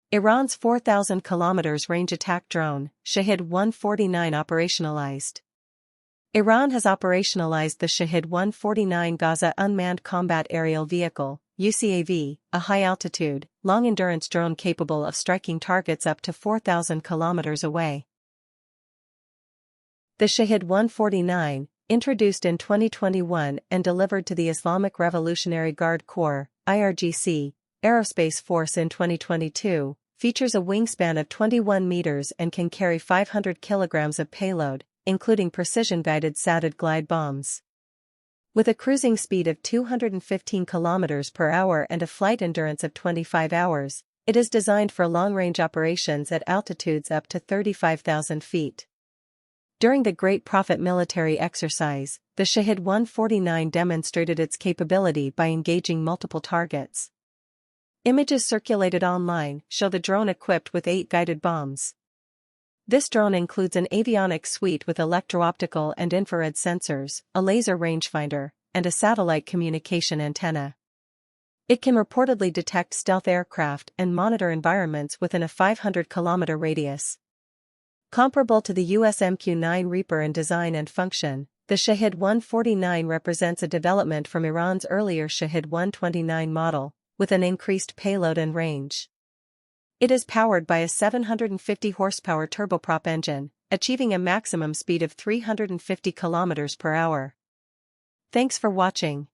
Iran's 4,000 km range attack drone, Shahed-149 operationalized. Iran has operationalized the Shahed-149 Gaza unmanned combat aerial vehicle, UCAV, a high-altitude, long-endurance drone capable of striking targets up to 4,000 km away. The Shahed-149, introduced in 2021 and delivered to the Islamic Revolutionary Guard Corps, IRGC, Aerospace Force in 2022, features a wingspan of 21 meters and can carry 500 kilograms of payload, including precision-guided Sadid glide bombs. With a cruising speed of 215 kilometers per hour and a flight endurance of 25 hours, it is designed for long-range operations at altitudes up to 35,000 feet. During the Great Prophet military exercise, the Shahed-149 demonstrated its capability by engaging multiple targets. Images circulated online show the drone equipped with 8 guided bombs. This drone includes an avionics suite with electro-optical and infrared sensors, a laser rangefinder, and a satellite communication antenna. It can reportedly detect stealth aircraft and monitor environments within a 500-kilometer radius. Comparable to the US MQ-9 Reaper in design and function, the Shahed-149 represents a development from Iran's earlier Shahed-129 model, with an increased payload and range. It is powered by a 750 horsepower turboprop engine, achieving a maximum speed of 350 km per hour. Thanks for watching.